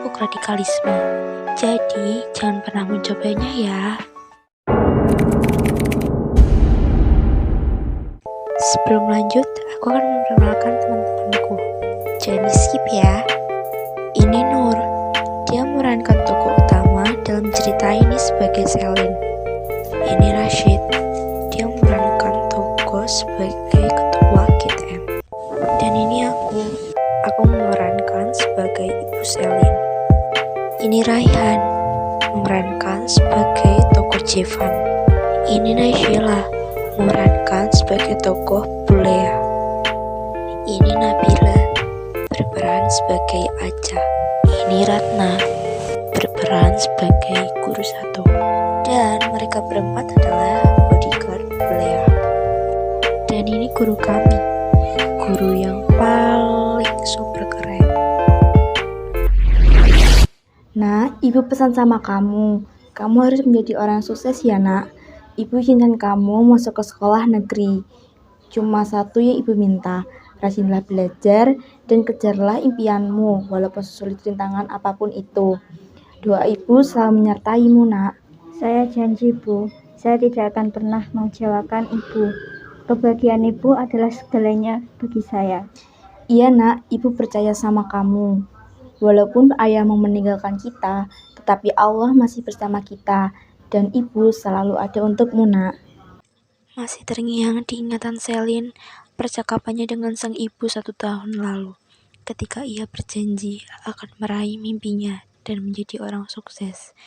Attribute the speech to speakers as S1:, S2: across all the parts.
S1: bentuk radikalisme. Jadi, jangan pernah mencobanya ya. Sebelum lanjut, aku akan memperkenalkan teman-temanku. Jangan di-skip ya. Ini Nur. Dia memerankan tokoh utama dalam cerita ini sebagai Selin. Ini Rashid. Dia memerankan tokoh sebagai ketua KTM. Dan ini aku memerankan sebagai Ibu Selin. Ini Raihan, memerankan sebagai tokoh Jevan. Ini Najila, memerankan sebagai tokoh Bulea. Ini Nabila, berperan sebagai Aca. Ini Ratna, berperan sebagai guru 1. Dan mereka berempat adalah bodyguard Bulea. Dan ini guru kami, guru yang paling super keren.
S2: Nah, ibu pesan sama kamu harus menjadi orang sukses ya nak. Ibu izinkan kamu masuk ke sekolah negeri. Cuma satu yang ibu minta, rajinlah belajar dan kejarlah impianmu walaupun sesulit rintangan apapun itu. Doa ibu selalu menyertaimu nak.
S3: Saya janji Bu, saya tidak akan pernah mengecewakan Ibu. Kebahagiaan Ibu adalah segalanya bagi saya.
S2: Iya nak, ibu percaya sama kamu. Walaupun ayahmu meninggalkan kita, tetapi Allah masih bersama kita. Dan ibu selalu ada untukmu nak.
S1: Masih terngiang di ingatan Selin percakapannya dengan sang ibu 1 tahun lalu, ketika ia berjanji akan meraih mimpinya dan menjadi orang sukses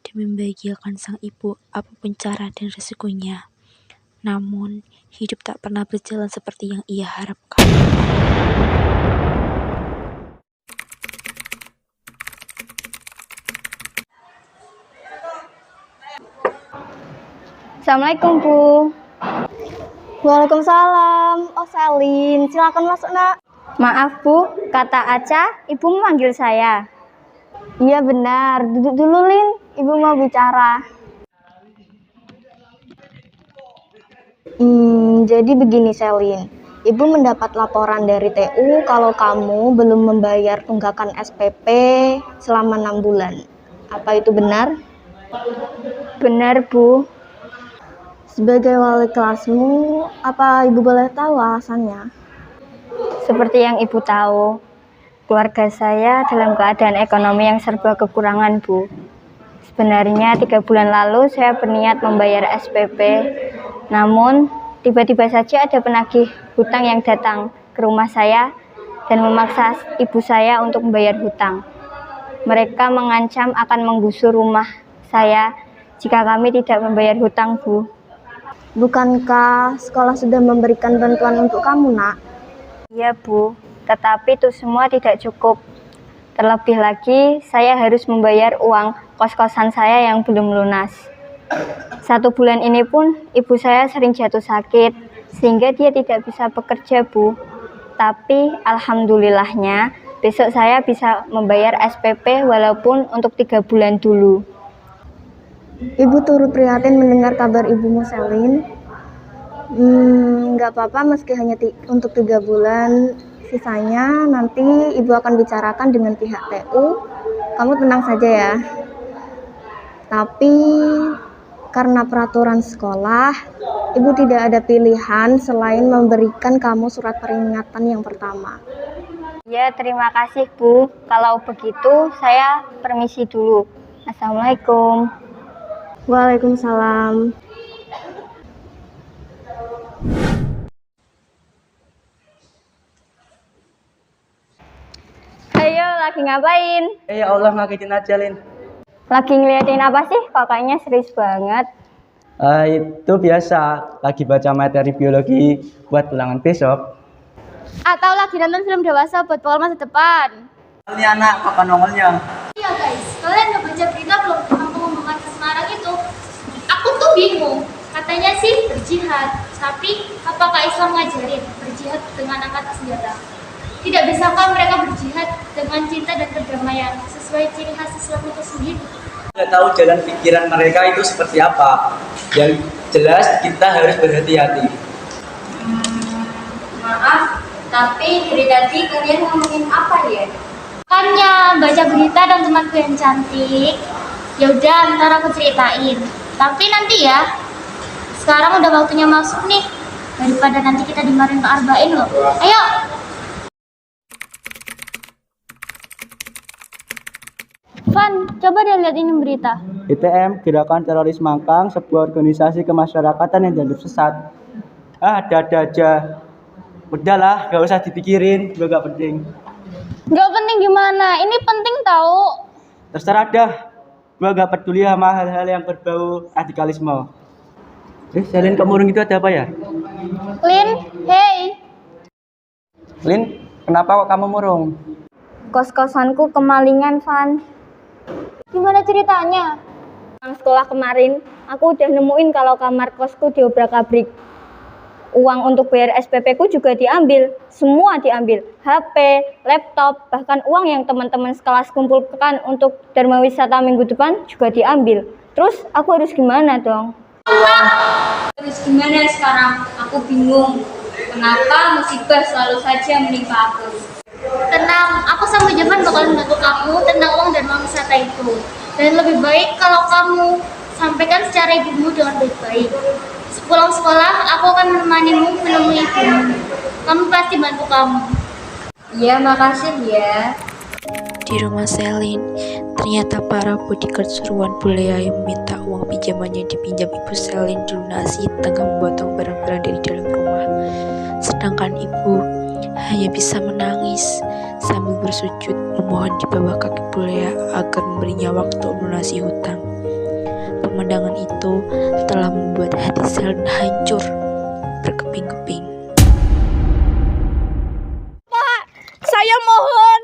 S1: dan membahagiakan sang ibu apapun cara dan resikonya. Namun, hidup tak pernah berjalan seperti yang ia harapkan.
S3: Assalamualaikum Bu.
S4: Waalaikumsalam. Oh Selin, silakan masuk nak.
S3: Maaf Bu, kata Aca, Ibu memanggil saya.
S4: Iya benar, duduk dulu Lin, ibu mau bicara. Jadi begini Selin, ibu mendapat laporan dari TU kalau kamu belum membayar tunggakan SPP selama 6 bulan. Apa itu benar?
S3: Benar Bu.
S4: Sebagai wali kelasmu, apa ibu boleh tahu alasannya?
S3: Seperti yang Ibu tahu, keluarga saya dalam keadaan ekonomi yang serba kekurangan Bu. Sebenarnya 3 bulan lalu saya berniat membayar SPP, namun tiba-tiba saja ada penagih hutang yang datang ke rumah saya dan memaksa ibu saya untuk membayar hutang. Mereka mengancam akan menggusur rumah saya jika kami tidak membayar hutang Bu.
S4: Bukankah sekolah sudah memberikan bantuan untuk kamu nak?
S3: Iya Bu, tetapi itu semua tidak cukup. Terlebih lagi, saya harus membayar uang kos-kosan saya yang belum lunas. 1 bulan ini pun ibu saya sering jatuh sakit, sehingga dia tidak bisa bekerja Bu. Tapi alhamdulillahnya, besok saya bisa membayar SPP walaupun untuk 3 bulan dulu.
S4: Ibu turut prihatin mendengar kabar ibumu Selin. Nggak apa-apa meski hanya untuk 3 bulan. Sisanya nanti ibu akan bicarakan dengan pihak TU. Kamu tenang saja ya. Tapi karena peraturan sekolah, ibu tidak ada pilihan selain memberikan kamu surat peringatan yang pertama.
S3: Ya, terima kasih Bu. Kalau begitu, saya permisi dulu. Assalamualaikum.
S4: Waalaikumsalam.
S3: Ayo, lagi ngapain?
S5: Ya Allah, ngagetin aja, Lin.
S3: Lagi ngeliatin apa sih? Kok kayaknya serius banget.
S5: Itu biasa, lagi baca materi biologi buat ulangan besok.
S6: Atau lagi nonton film dewasa buat bekal masa depan.
S5: Ini anak, kapan nongolnya?
S6: Iya guys, kalian udah baca berita belum tentang pengumuman ke Semarang itu? Aku tuh bingung, katanya sih berjihad. Tapi apakah Islam ngajarin berjihad dengan angkat senjata? Tidak bisakah mereka berjihad dengan cinta dan perdamaian sesuai ciri khas Islam itu sendiri?
S5: Nggak tahu jalan pikiran mereka itu seperti apa. Yang jelas kita harus berhati-hati.
S3: Maaf, tapi dari tadi kalian ngomongin apa ya?
S6: Hanya baca berita dan temanku yang cantik. Ya udah, ntar aku ceritain. Tapi nanti ya, sekarang udah waktunya masuk nih. Daripada nanti kita dimarahin Pak Arbain loh. Ayo. Van, coba deh lihat ini berita.
S5: GTM, Gerakan Teroris Mangkang, sebuah organisasi kemasyarakatan yang dianggap sesat. Ada aja. Udahlah, gak usah dipikirin, gue gak penting.
S6: Gak penting gimana? Ini penting tahu.
S5: Terserah dah, gue gak peduli sama hal-hal yang berbau radikalisme. Selin, kamu murung itu ada apa ya?
S6: Lin, hey.
S5: Lin, kenapa kok kamu murung?
S3: Kos-kosanku kemalingan, Van.
S6: Gimana ceritanya?
S3: Sekolah kemarin, aku udah nemuin kalau kamar kosku diobrak-abrik. Uang untuk bayar SPP ku juga diambil, semua diambil. HP, laptop, bahkan uang yang teman-teman sekelas kumpulkan untuk Dharma Wisata minggu depan juga diambil. Terus aku harus gimana dong?
S6: Terus gimana sekarang? Aku bingung. Kenapa musibah selalu saja menimpa aku? Tenang, aku sama Javan bakal membantu kamu tentang uang dan uang wisata itu. Dan lebih baik kalau kamu sampaikan secara ibumu dengan baik-baik. Sepulang sekolah, aku akan menemanimu menemui ibumu. Kamu pasti bantu kamu.
S3: Iya, makasih ya.
S1: Di rumah Selin, ternyata para bodyguard suruhan Bulea yang meminta uang pinjamannya dipinjam ibu Selin dilunasi tengah memotong barang-barang dari dalam rumah. Sedangkan ibu hanya bisa menangis sambil bersujud memohon di bawah kaki Bulea agar memberinya waktu melunasi hutang. Pemandangan itu telah membuat hati Selin hancur berkeping-keping.
S2: Pak, saya mohon,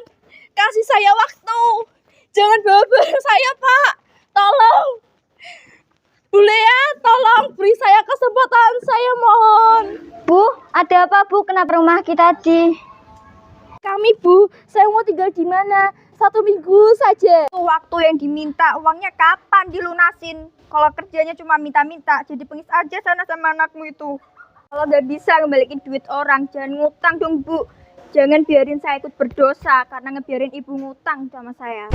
S2: kasih saya waktu. Jangan bawa barang saya, Pak. Tolong. Bulea, tolong beri saya kesempatan, saya mohon.
S3: Bu, ada apa Bu? Kenapa rumah kita
S2: Kami, Bu, saya mau tinggal di mana? 1 minggu saja. Waktu yang diminta, uangnya kapan dilunasin? Kalau kerjanya cuma minta-minta, jadi pengis aja sana sama anakmu itu. Kalau nggak bisa ngembalikin duit orang, jangan ngutang dong, Bu. Jangan biarin saya ikut berdosa karena ngebiarin ibu ngutang sama saya.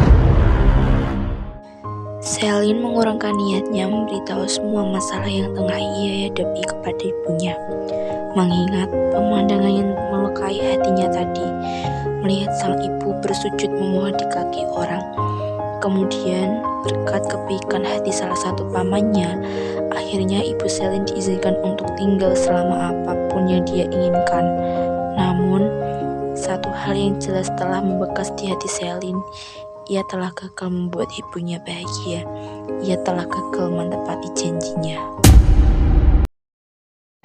S1: Selin mengurangkan niatnya memberitahu semua masalah yang tengah ia hadapi kepada ibunya. Mengingat pemandangan yang melukai hatinya tadi, melihat sang ibu bersujud memohon di kaki orang. Kemudian, berkat kebaikan hati salah satu pamannya, akhirnya ibu Selin diizinkan untuk tinggal selama apapun yang dia inginkan. Namun, satu hal yang jelas telah membekas di hati Selin. Ia telah gagal membuat ibunya bahagia. Ia telah gagal menepati janjinya.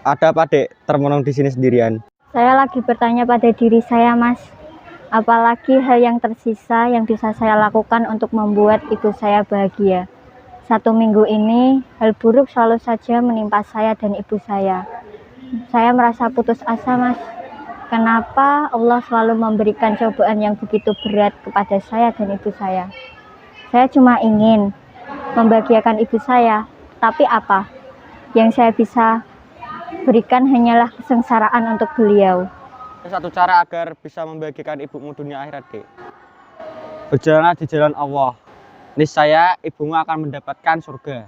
S5: Ada apa, Dek? Termenung di sini sendirian.
S3: Saya lagi bertanya pada diri saya, Mas. Apalagi hal yang tersisa yang bisa saya lakukan untuk membuat ibu saya bahagia. 1 minggu ini, hal buruk selalu saja menimpa saya dan ibu saya. Saya merasa putus asa, Mas. Kenapa Allah selalu memberikan cobaan yang begitu berat kepada saya dan ibu saya? Saya cuma ingin membahagiakan ibu saya, tapi apa? Yang saya bisa berikan hanyalah kesengsaraan untuk beliau.
S7: Satu cara agar bisa membahagiakan ibumu dunia akhirat, Dek. Berjalanlah di jalan Allah. Niscaya ibumu akan mendapatkan surga.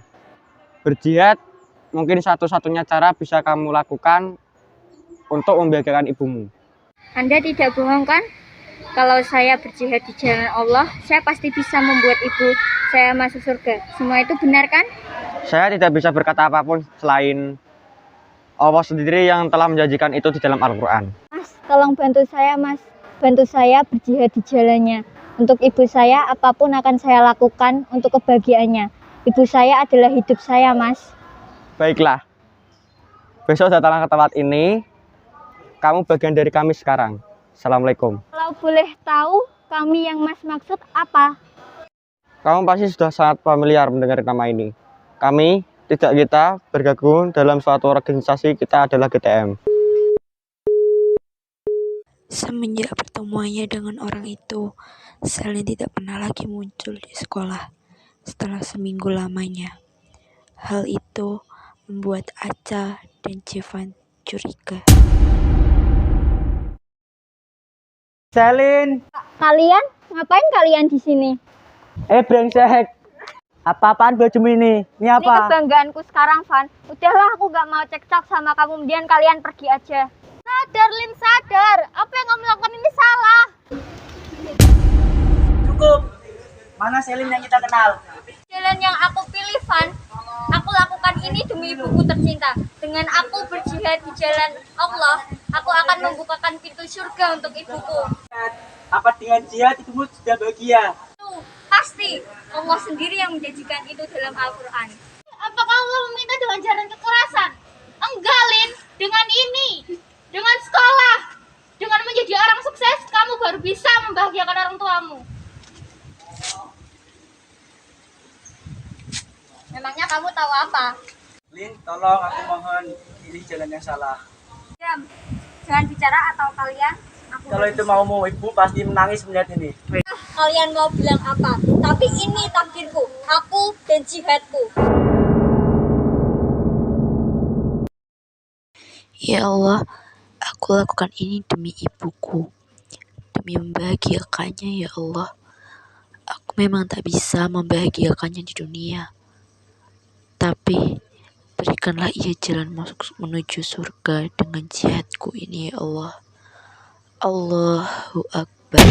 S7: Berjihad mungkin satu-satunya cara bisa kamu lakukan untuk membahagiakan ibumu.
S3: Anda tidak bohong kan? Kalau saya berjihad di jalan Allah, saya pasti bisa membuat ibu saya masuk surga. Semua itu benar kan?
S7: Saya tidak bisa berkata apapun selain Allah sendiri yang telah menjanjikan itu di dalam Al-Quran.
S3: Mas, tolong bantu saya, Mas. Bantu saya berjihad di jalannya. Untuk ibu saya, apapun akan saya lakukan untuk kebahagiaannya. Ibu saya adalah hidup saya, Mas.
S7: Baiklah. Besok datanglah ke tempat ini. Kamu bagian dari kami sekarang. Assalamualaikum.
S3: Kalau boleh tahu, kami yang Mas maksud apa?
S7: Kamu pasti sudah sangat familiar mendengar nama ini. Kami, tidak kita, bergabung dalam suatu organisasi, kita adalah GTM.
S1: Semenjak pertemuannya dengan orang itu, Selin tidak pernah lagi muncul di sekolah setelah seminggu lamanya. Hal itu membuat Aca dan Jevan curiga.
S5: Selin,
S3: Kalian? Ngapain kalian di sini?
S5: brengsek. Apa-apaan bajumu ini? Ini
S3: Ini
S5: apa?
S3: kebanggaanku sekarang, Van. Udahlah, aku gak mau cekcok sama kamu. Mendingan kalian pergi aja.
S6: Sadar, Lin, sadar. Apa yang kamu lakukan ini salah.
S5: Cukup. Mana Selin yang kita kenal?
S3: Jalan yang aku pilih, Van. Aku lakukan ini demi ibuku tercinta. Dengan aku berjihad di jalan Allah, aku akan membukakan pintu surga untuk ibuku.
S5: Apa dengan jihad ibumu sudah bahagia?
S3: Tuh, pasti Allah sendiri yang menjanjikan itu dalam Al-Quran.
S6: Apakah Allah meminta dengan jalan kekerasan? Enggak, Lin. Dengan ini, dengan sekolah, dengan menjadi orang sukses, kamu baru bisa membahagiakan orang tuamu.
S3: Memangnya kamu tahu apa?
S5: Lin, tolong aku mohon, ini jalan yang salah.
S3: Diam. Jangan bicara atau kalian
S5: Kalau itu maumu, ibu pasti menangis melihat ini.
S3: kalian mau bilang apa? Tapi ini takdirku, aku dan jihadku.
S1: Ya Allah, aku lakukan ini demi ibuku, demi membahagiakannya ya Allah. Aku memang tak bisa membahagiakannya di dunia, tapi berikanlah ia jalan masuk menuju surga dengan jihadku ini ya Allah. Allahu Akbar.